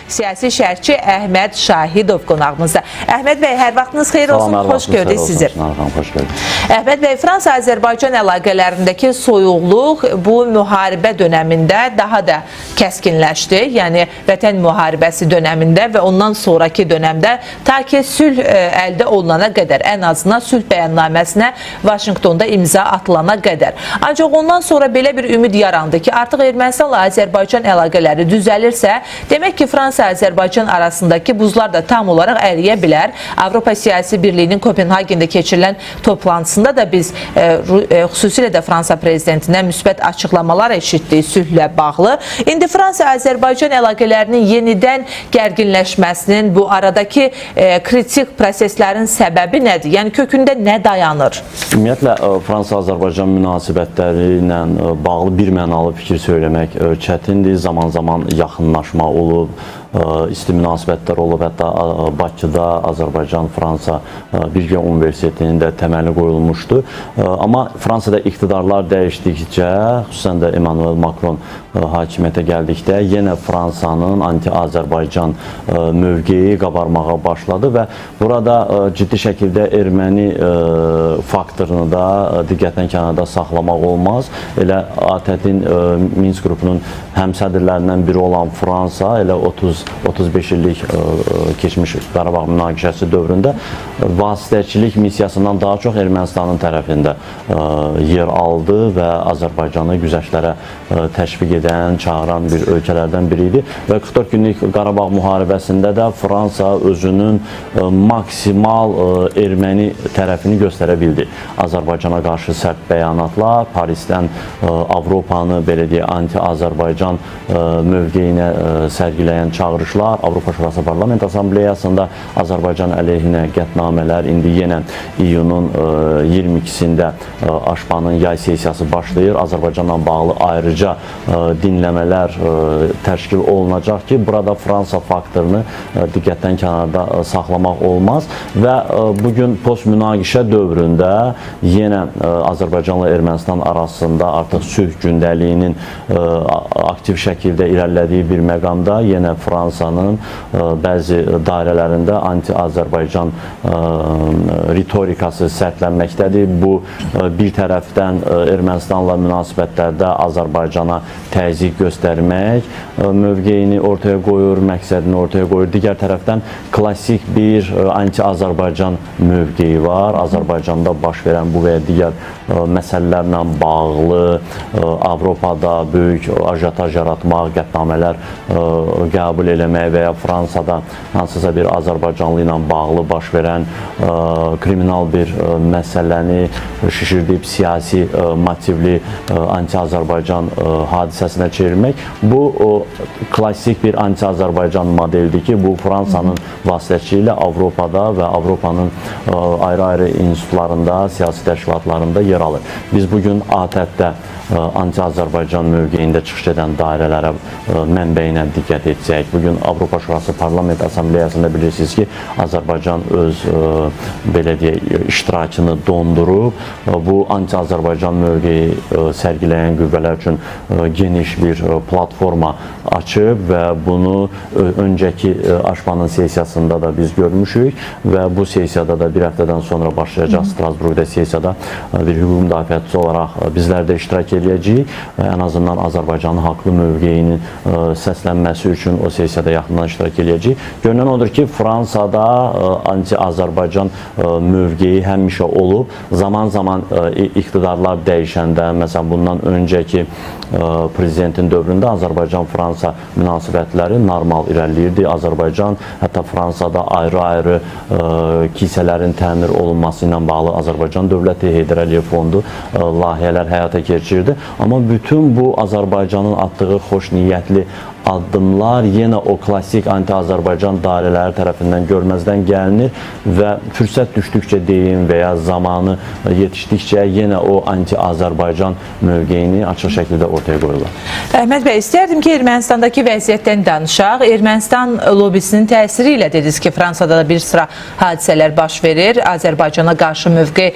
siyasi şərhçi Əhməd Şahidov qonağımızda. Əhməd bəy, hər vaxtınız xeyir olsun, xoş gördük sizi. Əhməd bəy, Fransa-Azərbaycan əlaqələrindəki soyuqluq bu müharibə dönəmində daha da kəskinləşdi. Yəni, Vətən müharibəsi dönəmində və ondan sonraki dönəmdə ta ki sülh əldə olunana qədər, ən azından sülh bəyannaməsinə Vaşinqtonda imza atılana qədər. Ancaq ondan sonra belə bir ümid yarandı ki, artıq Ermənistanla Azərbaycan əlaqələri düzəlirsə, demək ki, Fransa-Azərbaycan arasındakı buzlar da tam olaraq əriyə bilər. Avropa Siyasi Birliyinin Kopenhagendə keçirilən toplantısında da biz xüsusilə də Fransa prezidentindən müsbət açıqlamalar eşitdik sülhlə bağlı. İndi Fransa-Azərbaycan əlaqələrinin yenidən gərginləşməsinin, bu aradakı kritik proseslərin səbəbi nədir? Yəni, kökündə nə dayanır? Ümumiyyətlə, Fransa-Azərbaycan münasibətləri ilə bağlı bir mənalı fikir söyləmək çətindir. Zaman-zaman yaxınlaşma olub, isti münasibətlər olub. Hətta Bakıda Azərbaycan-Fransa Birgə Universitetinin də təməli qoyulmuşdu. Amma Fransada iqtidarlar dəyişdikcə, xüsusən də Emmanuel Macron hakimiyyətə gəldikdə, yenə Fransanın anti-Azərbaycan mövqeyi qabarmağa başladı və burada ciddi şəkildə erməni faktorunu da diqqətdən kənarda saxlamaq olmaz. Elə ATƏT-in Minsk qrupunun həmsədrlərindən biri olan Fransa elə 30-35 illik keçmiş Qarabağ münaqişəsi dövründə vasitəçilik missiyasından daha çox Ermənistanın tərəfində yer aldı və Azərbaycanı güzəştlərə təşviq edən, çağıran bir ölkələrdən biri idi. Və 44 günlük Qarabağ müharibəsində də Fransa özünün maksimal erməni tərəfini göstərə bildi. Azərbaycana qarşı sərt bəyanatlar, Parisdən Avropanı, belə deyək, anti-Azərbaycan mövqeyinə sərgiləyən çağırışlar, Avropa Şurası Parlament Assambleyasında Azərbaycan əleyhinə qətnamələr, indi yenə iyunun 22-sində Aşpanın yay sesiyası başlayır. Azərbaycanla bağlı ayrıca dinləmələr təşkil olunacaq ki, burada Fransa faktorunu diqqətdən kənarda saxlamaq olmaz və bugün post-münaqişə dövründə yenə Azərbaycanla Ermənistan arasında artıq sülh gündəliyinin aktiv şəkildə irəlilədiyi bir məqamda yenə Fransanın bəzi dairələrində anti-Azərbaycan ritorikası sərtlənməkdədir. Bu, bir tərəfdən Ermənistanla münasibətlərdə Azərbaycana təzyiq göstərmək mövqeyini ortaya qoyur, məqsədini ortaya qoyur. Digər tərəfdən klassik bir anti-Azərbaycan mövqeyi var. Azərbaycanda baş verən bu və ya digər məsələlərlə bağlı Avropada böyük ajotaj yaratmaq, qətnamələr qəbul eləmək və ya Fransada hansısa bir Azərbaycanlı ilə bağlı baş verən kriminal bir məsələni şişirdib siyasi motivli anti-Azərbaycan hadisəsinə çevirmək. Bu klassik bir anti-Azərbaycan modelidir ki, bu Fransanın vasitəçiliyi ilə Avropada və Avropanın ayrı-ayrı institutlarında, siyasi təşkilatlarında yer alır. Biz bugün ATƏT-də anti-Azərbaycan mövqeyində çıxış edən dairələrə mənbəyinə diqqət etsək. Bugün Avropa Şurası Parlament Assambleyasında bilirsiniz ki, Azərbaycan öz belə deyək, iştirakını dondurub. Bu anti-Azərbaycan mövqeyi sərgiləyən qüvvələr üçün geniş bir platforma açıb və bunu öncəki Aşpanın sesiyasında da biz görmüşük və bu sesiyada da bir həftədən sonra başlayacaq Strasburqda sesiyada bir hüquq müdafiəçisi olaraq bizlər də iştirak edəcəyik. Ən azından Azərbaycanın haqlı mövqeyinin səslənməsi üçün o sesiyada yaxından iştirak edəcəyik. Görünən odur ki, Fransada anti-Azərbaycan mövqeyi həmişə olub. Zaman-zaman iqtidarlar dəyişəndə, məsələn, bundan öncəki prezidentin dövründə Azərbaycan-Fransa münasibətləri normal irəliləyirdi. Azərbaycan hətta Fransada ayrı-ayrı kilsələrin təmir olunması ilə bağlı Azərbaycan Dövləti Heydər Əliyev Fondu layihələr həyata keçirdi. Amma bütün bu Azərbaycanın atdığı xoş niyyətli addımlar yenə o klassik anti-Azərbaycan dairələri tərəfindən görməzdən gəlinir və fürsət düşdükcə deyim və ya zamanı yetişdikcə yenə o anti-Azərbaycan mövqeyini açıq şəkildə ortaya qoyurlar. Əhməd bəy, istərdim ki, Ermənistandakı vəziyyətdən danışaq. Ermənistan lobisinin təsiri ilə dediniz ki, Fransada da bir sıra hadisələr baş verir. Azərbaycana qarşı mövqe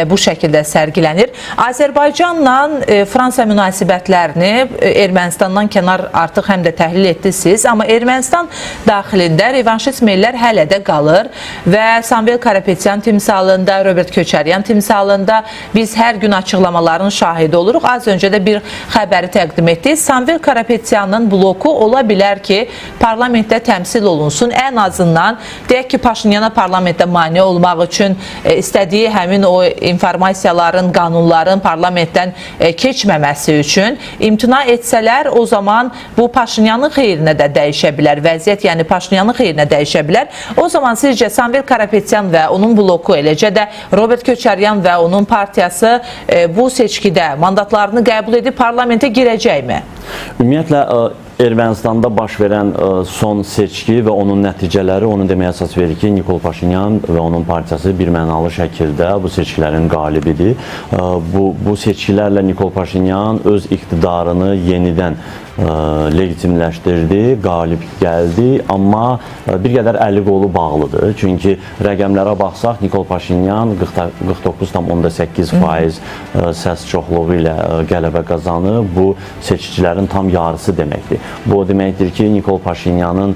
bu şəkildə sərgilənir. Azərbaycanla Fransa münasibətlərini Ermənistandan kənar artıq həm də təhlil etdiniz. Amma Ermənistan daxilində revanşist meyllər hələ də qalır və Samvel Karapetyan timsalında, Robert Köçəryan timsalında biz hər gün açıqlamaların şahidi oluruq. Az öncə də bir xəbəri təqdim etdik. Samvel Karapetyanın bloku ola bilər ki, parlamentdə təmsil olunsun. Ən azından deyək ki, Paşinyana parlamentdə mane olmaq üçün istədiyi həmin o informasiyaların, qanunların parlamentdən keçməməsi üçün imtina etsələr, o zaman bu Paşinyanın xeyrinə də dəyişə bilər. Vəziyyət, yəni Paşinyanın xeyrinə dəyişə bilər. O zaman sizcə Samvel Karapetyan və onun bloku, eləcə də Robert Köçəryan və onun partiyası bu seçkidə mandatlarını qəbul edib parlamentə girəcəkmi? Ümumiyyətlə, Ermənistanda baş verən son seçki və onun nəticələri onu deməyə əsas verir ki, Nikol Paşinyan və onun partiyası birmənalı şəkildə bu seçkilərin qalibidir. Bu seçkilərlə Nikol Paşinyan öz iqtidarını yenidən legitimləşdirdi, qalib gəldi, amma bir qədər əli qolu bağlıdır. Çünki rəqəmlərə baxsaq, Nikol Paşinyan 49,8% səs çoxluğu ilə qələbə qazanıb. Bu seçicilərin tam yarısı deməkdir. Bu o deməkdir ki, Nikol Paşinyanın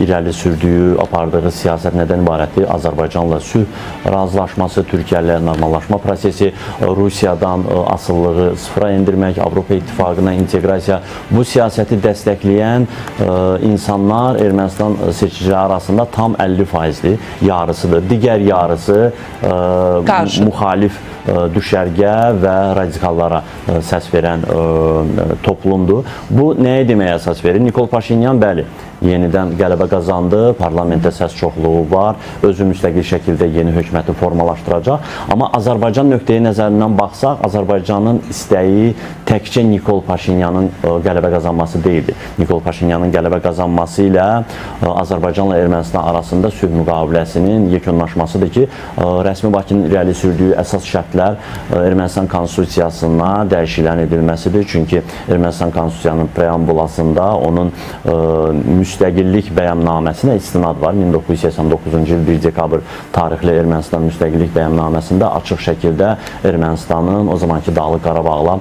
irəli sürdüyü, apardığı siyasət nədən ibarətdir? Azərbaycanla sülh razılaşması, Türkiyə ilə normallaşma prosesi, Rusiyadan asılılığı sıfıra endirmək, Avropa İttifaqına inteqrasiya. Bu siyasəti dəstəkləyən insanlar Ermənistan seçiciləri arasında tam 50%-dir, yarısıdır. Digər yarısı müxalif düşərgə və radikallara səs verən toplumdur. Bu nəyə deməyə əsas verir? Nikol Paşinyan, bəli, yenidən qələbə qazandı, parlamentdə səs çoxluğu var, özü müstəqil şəkildə yeni hökuməti formalaşdıracaq. Amma Azərbaycan nöqteyi nəzərindən baxsaq, Azərbaycanın istəyi təkcə Nikol Paşinyanın qələbə qazanması deyildi. Nikol Paşinyanın qələbə qazanması ilə Azərbaycanla Ermənistan arasında sülh müqaviləsinin yekunlaşmasıdır ki, rəsmi Bakının irəli sürdüyü əsas şərtlər Ermənistan konstitusiyasına dəyişikliklərin edilməsidir. Çünki Ermənistan konstitusiyasının preambulasında onun müstəqillik bəyənnaməsinə istinad var. 1989-cu il 1 dekabr tarixli Ermənistan müstəqillik bəyənnaməsində açıq şəkildə Ermənistanın o zamanki Dağlıq Qarabağla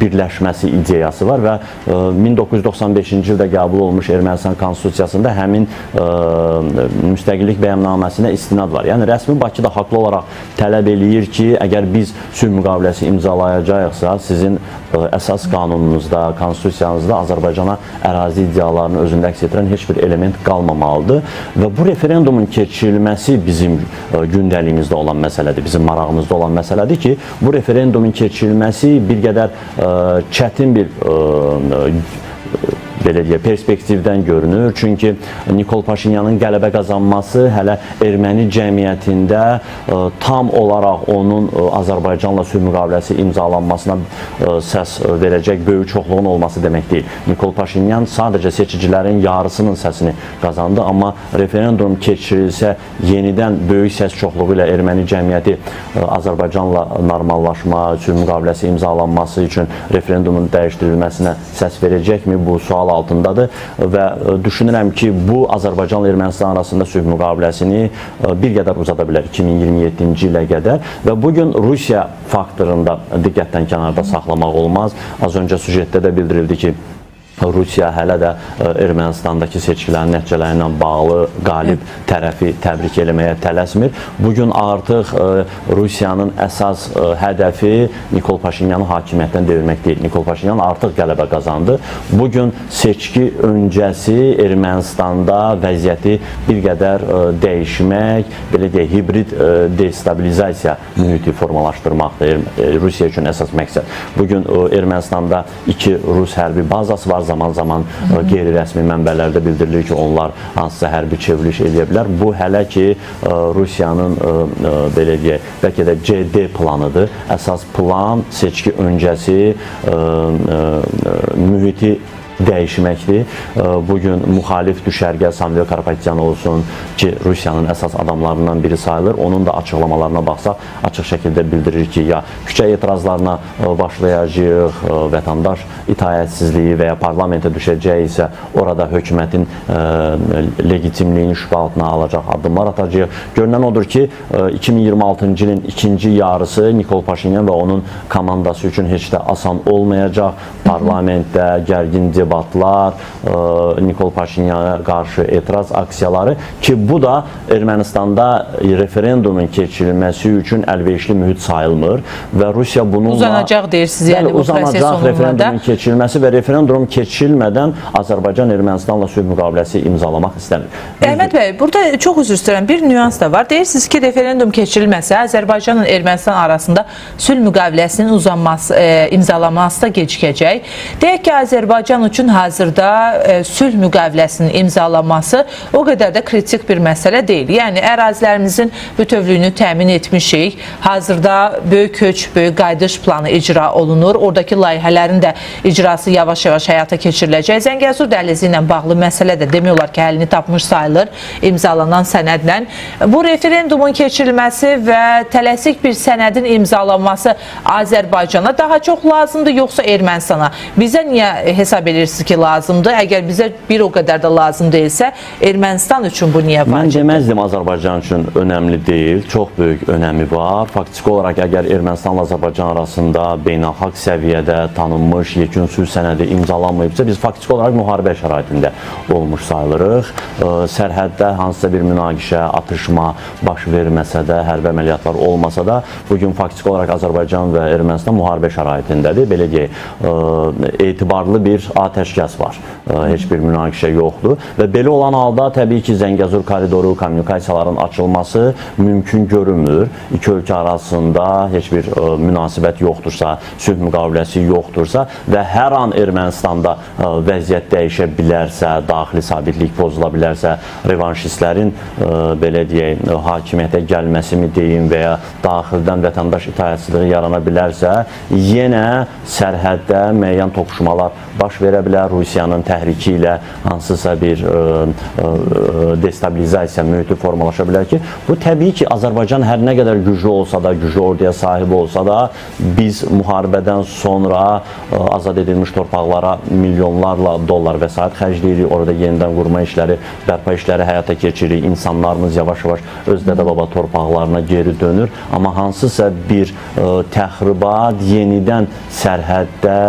birləşməsi ideyası var və 1995-ci ildə qəbul olmuş Ermənistan konstitusiyasında həmin müstəqillik bəyənnaməsinə istinad var. Yəni rəsmi Bakı da haqlı olaraq tələb eləyir ki, əgər biz sülh müqaviləsi imzalayacaqsa, sizin əsas qanununuzda, konstitusiyanızda Azərbaycana ərazi iddialarını özündə əks etdirən heç bir element qalmamalıdır və bu referendumun keçirilməsi bizim gündəliyimizdə olan məsələdir, bizim marağımızda olan məsələdir ki, bu referendumun keçirilməsi bir qədər çətin bir belə deyək, perspektivdən görünür. Çünki Nikol Paşinyanın qələbə qazanması hələ erməni cəmiyyətində tam olaraq onun Azərbaycanla sülh müqaviləsi imzalanmasına səs verəcək böyük çoxluğun olması demək deyil. Nikol Paşinyan sadəcə seçicilərin yarısının səsini qazandı, amma referendum keçirilsə yenidən böyük səs çoxluğu ilə erməni cəmiyyəti Azərbaycanla normallaşma, sülh müqaviləsi imzalanması üçün referendumun dəyişdirilməsinə səs verəcəkmi? Bu sual altındadır və düşünürəm ki, bu Azərbaycanla Ermənistan arasında sülh müqaviləsini bir qədər uzada bilər 2027-ci ilə qədər və bugün Rusiya faktorunda diqqətdən kənarda saxlamaq olmaz. Az öncə süjetdə də bildirildi ki, Rusiya hələ də Ermənistandakı seçkilərin nəticələri ilə bağlı qalib tərəfi təbrik eləməyə tələsmir. Bugün artıq Rusiyanın əsas hədəfi Nikol Paşinyanı hakimiyyətdən devirmək deyil. Nikol Paşinyan artıq qələbə qazandı. Bugün seçki öncəsi Ermənistanda vəziyyəti bir qədər dəyişmək, belə deyək, hibrid destabilizasiya mühiti formalaşdırmaqdır. Rusiya üçün əsas məqsəd. Bugün Ermənistanda 2 Rus hərbi bazası var. Zaman-zaman qeyri-rəsmi mənbələrdə bildirilir ki, onlar hansısa hərbi çevriliş edə bilər. Bu hələ ki, Rusiyanın, belə deyək, bəlkə də CD planıdır. Əsas plan seçki öncəsi mühiti dəyişməkdir. Bugün müxalif düşərgə Samvel Karapetyan olsun ki, Rusiyanın əsas adamlarından biri sayılır. Onun da açıqlamalarına baxsaq, açıq şəkildə bildirir ki, ya küçə etirazlarına başlayacağıq, vətəndaş itaətsizliyi və ya parlamentə düşəcək isə orada hökumətin legitimliyini şübhə altına alacaq addımlar atacaq. Görünən odur ki, 2026-cı ilin ikinci yarısı Nikol Paşinyan və onun komandası üçün heç də asan olmayacaq. Parlamentdə gərgin debat təxribatlar, Nikol Paşinyana qarşı etiraz aksiyaları ki, bu da Ermənistanda referendumun keçirilməsi üçün əlverişli mühit sayılmır və Rusiya bununla uzanacaq deyirsiniz, yəni bu proses sonunda referendumun keçirilməsi və referendum keçirilmədən Azərbaycan Ermənistanla sülh müqaviləsi imzalamaq istəmir. Əhməd bəy, burada çox üzr istəyirəm, bir nüans da var. Deyirsiniz ki, referendum keçirilməsə Azərbaycanla Ermənistan arasında sülh müqaviləsinin imzalanması da gecikəcək. Deyək ki, Azərbaycan üçün hazırda sülh müqaviləsinin imzalanması o qədər də kritik bir məsələ deyil. Yəni ərazilərimizin bütövlüyünü təmin etmişik. Hazırda böyük köç, böyük qayıdış planı icra olunur. Oradakı layihələrin də icrası yavaş-yavaş həyata keçiriləcək. Zəngəzur dəhlizi ilə bağlı məsələ də demək olar ki, həllini tapmış sayılır imzalanan sənədlə. Bu referendumun keçirilməsi və tələsik bir sənədin imzalanması Azərbaycana daha çox lazımdır, yoxsa Ermənistana? Bizə niyə hesab edirsiniz ki, lazımdır? Əgər bizə bir o qədər də lazım deyilsə, Ermənistan üçün bu niyə var? Mən deməzdim Azərbaycan üçün önəmli deyil, çox böyük önəmi var. Faktiki olaraq əgər Ermənistanla Azərbaycan arasında beynəlxalq səviyyədə tanınmış yekun sülh sənədi imzalanmayıbsa, biz faktiki olaraq müharibə şəraitində olmuş sayılırıq. Sərhəddə hansısa bir münaqişə, atışma baş verməsə də, hərbi əməliyyatlar olmasa da, bugün faktiki olaraq Azərbaycan və Ermənistan müharibə şəraitindədir. Belə deyək, etibarlı bir atəşkəs var. Heç bir münaqişə yoxdur. Və belə olan halda təbii ki, Zəngəzur koridoru, kommunikasiyaların açılması mümkün görünmür. İki ölkə arasında heç bir münasibət yoxdursa, sülh müqaviləsi yoxdursa və hər an Ermənistanda vəziyyət dəyişə bilərsə, daxili sabitlik pozula bilərsə, revanşistlərin belə deyək, hakimiyyətə gəlməsi mi deyim və ya daxildən vətəndaş itaətsizliyi yarana bilərsə, yenə sərhəddə müəyyən toqquşmalar baş verə bilər. Rusiyanın təhriki ilə hansısa bir destabilizasiya mühiti formalaşa bilər ki, bu təbii ki, Azərbaycan hər nə qədər güclü olsa da, güclü orduya sahib olsa da, biz müharibədən sonra azad edilmiş torpaqlara milyonlarla dollar vəsait xərcləyirik, orada yenidən qurma işləri, bərpa işləri həyata keçiririk, insanlarımız yavaş-yavaş öz dədə-baba torpaqlarına geri dönür, amma hansısa bir təxribat yenidən sərhəddə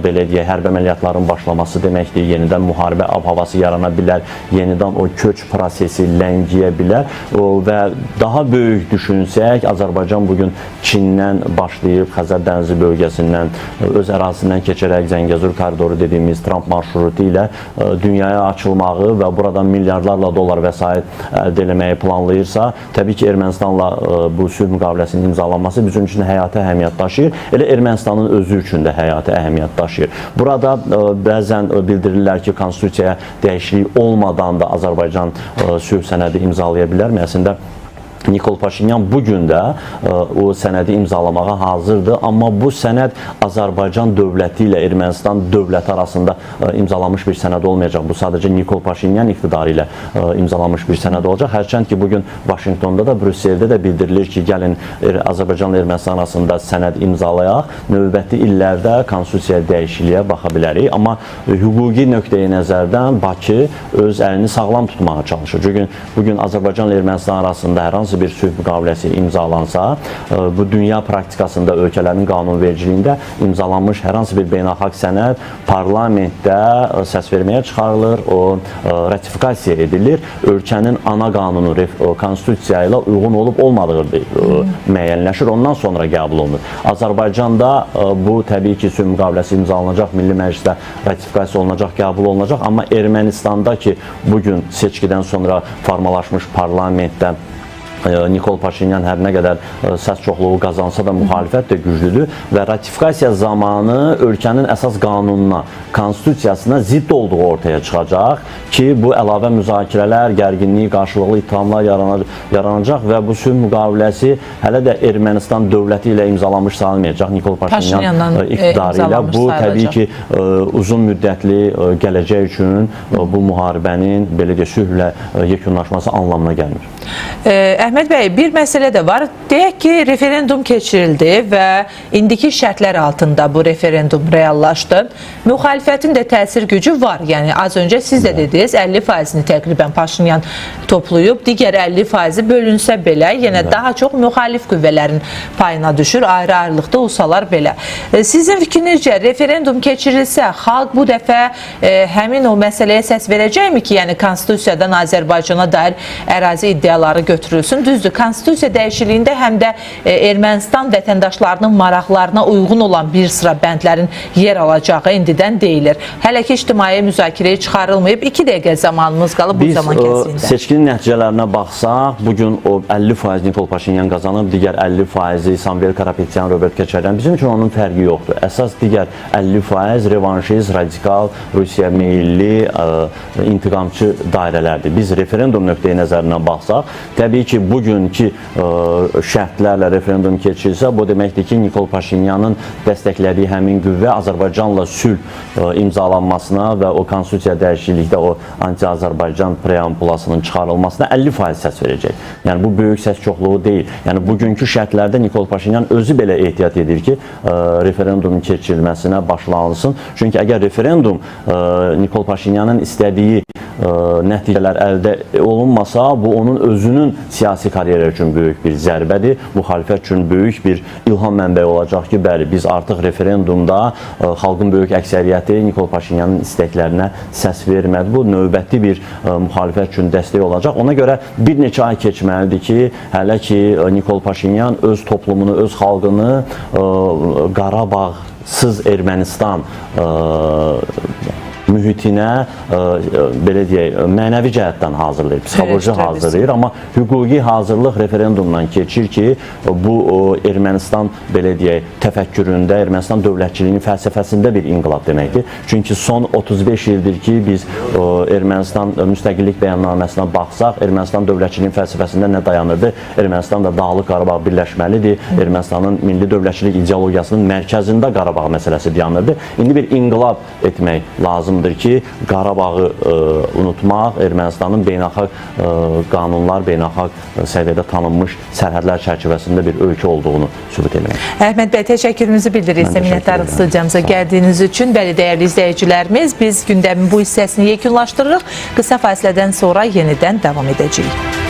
belə deyək, hərbi əməliyyatların başlaması deməkdir, yenidən müharibə ab-havası yarana bilər, yenidən o köç prosesi ləngiyə bilər və daha böyük düşünsək, Azərbaycan bugün Çindən başlayıb Xəzər dənizi bölgəsindən, öz ərazisindən keçərək Zəngəzur koridoru dediyimiz Tramp marşrutu ilə dünyaya açılmağı və buradan milyardlarla dollar vəsait əldə eləməyi planlayırsa, təbii ki, Ermənistanla bu sülh müqaviləsinin imzalanması bizim üçün həyati əhəmiyyət daşıyır. Elə Ermənistanın özü üçün də həyati əhəmiyyət daşıyır. Burada bəzən bildirirlər ki, konstitusiyaya dəyişiklik olmadan da Azərbaycan sülh sənədi imzalaya bilər. Əslində Nikol Paşinyan bugün də o sənədi imzalamağa hazırdır, amma bu sənəd Azərbaycan dövləti ilə Ermənistan dövləti arasında imzalanmış bir sənəd olmayacaq. Bu sadəcə Nikol Paşinyan iqtidarı ilə imzalanmış bir sənəd olacaq. Hərçənd ki, bugün Vaşinqtonda da, Brüsseldə də bildirilir ki, gəlin Azərbaycanla Ermənistan arasında sənəd imzalayaq, növbəti illərdə konstitusiyaya dəyişikliyə baxa bilərik. Amma hüquqi nöqteyi nəzərdən Bakı öz əlini sağlam tutmağa çalışır. Çünki bugün Azərbaycanla Ermənistan arasında hər hansı bir sülh müqaviləsi imzalansa, bu dünya praktikasında ölkələrin qanunvericiliyində imzalanmış hər hansı bir beynəlxalq sənəd parlamentdə səs verməyə çıxarılır, o ratifikasiya edilir, ölkənin ana qanunu konstitusiya ilə uyğun olub olmadığı müəyyənləşir, ondan sonra qəbul olunur. Azərbaycanda bu təbii ki, sülh müqaviləsi imzalanacaq, Milli Məclisdə ratifikasiya olunacaq, qəbul olunacaq, amma Ermənistanda ki, bugün seçkidən sonra formalaşmış parlamentdə Nikol Paşinyan hər nə qədər səs çoxluğu qazansa da müxalifət də güclüdür və ratifikasiya zamanı ölkənin əsas qanununa, konstitusiyasına zidd olduğu ortaya çıxacaq ki, bu əlavə müzakirələr, gərginlik, qarşılıqlı ittihamlar yaranacaq və bu sülh müqaviləsi hələ də Ermənistan dövləti ilə imzalanmış sayılmayacaq. Nikol Paşinyan iqtidarı ilə bu təbii ki, uzun müddətli gələcək üçün bu müharibənin belə deyək, sülhlə yekunlaşması anlamına gəlmir. Əhməd bəy, bir məsələ də var. Deyək ki, referendum keçirildi və indiki şərtlər altında bu referendum reallaşdı. Müxalifətin də təsir gücü var. Yəni az öncə siz də dediniz, 50%-ni təqribən Paşinyan toplayıb, digər 50%-i bölünsə belə, yenə daha çox müxalif qüvvələrin payına düşür, ayrı-ayrılıqda olsalar belə. Sizin fikrinizcə referendum keçirilsə, xalq bu dəfə həmin o məsələyə səs verəcəkmi ki, yəni Konstitusiyadan Azərbaycana dair ərazi iddiaları götürülsün? Düzdür, Konstitusiya dəyişikliyində həm də Ermənistan vətəndaşlarının maraqlarına uyğun olan bir sıra bəndlərin yer alacağı indidən deyilir. Hələ ki, ictimai müzakirəyə çıxarılmayıb. 2 dəqiqə zamanımız qalıb bu zaman kəsiyində. Biz seçkinin nəticələrinə baxsaq, bugün o 50% Nikol Paşinyan qazanıb, digər 50%-i Samvel Karapetyan, Robert Koçaryan. Bizim üçün onun fərqi yoxdur. Əsas digər 50% revanşist, radikal, Rusiya meyilli, intiqamçı dairələrdir. Biz referendum nöqteyi nəzərindən baxsaq, təbii ki, bugünkü şərtlərlə referendum keçirilsə, bu deməkdir ki, Nikol Paşinyanın dəstəklədiyi həmin qüvvə Azərbaycanla sülh imzalanmasına və o konstitusiya dəyişiklikdə o anti-Azərbaycan preambulasının çıxarılmasına 50% səs verəcək. Yəni, bu böyük səs çoxluğu deyil. Yəni, bugünkü şərtlərdə Nikol Paşinyan özü belə ehtiyat edir ki, referendumun keçirilməsinə başlanılsın. Çünki əgər referendum Nikol Paşinyanın istədiyi nəticələr əldə olunmasa, bu onun özünün siyasi karyera üçün böyük bir zərbədir. Müxalifət üçün böyük bir ilham mənbəyi olacaq ki, bəli, biz artıq referendumda xalqın böyük əksəriyyəti Nikol Paşinyanın istəklərinə səs vermədi. Bu növbəti bir müxalifət üçün dəstək olacaq. Ona görə bir neçə ay keçməlidir ki, hələ ki Nikol Paşinyan öz toplumunu, öz xalqını Qarabağsız Ermənistan mühitinə, belə deyək, mənəvi cəhətdən hazırlayır, psixoloji hazırlayır, amma hüquqi hazırlıq referendumdan keçir ki, bu Ermənistan, belə deyək, təfəkküründə, Ermənistan dövlətçiliyinin fəlsəfəsində bir inqilab deməkdir. Çünki son 35 ildir ki, biz Ermənistan müstəqillik bəyannaməsinə baxsaq, Ermənistan dövlətçiliyinin fəlsəfəsində nə dayanırdı? Ermənistan da Dağlıq Qarabağ birləşməlidir. Ermənistanın milli dövlətçilik ideologiyasının mərkəzində Qarabağ məsələsi dayanırdı. İndi bir inqilab etmək lazımdır ki, Qarabağı unutmaq, Ermənistanın beynəlxalq qanunlar, beynəlxalq səviyyədə tanınmış sərhədlər çərçivəsində bir ölkə olduğunu sübut etmək. Əhməd bəy, təşəkkürümüzü bildiririk. Minnətdarıq studiyamıza gəldiyiniz üçün. Bəli, dəyərli izləyicilərimiz, biz gündəmin bu hissəsini yekunlaşdırırıq. Qısa fasilədən sonra yenidən davam edəcəyik.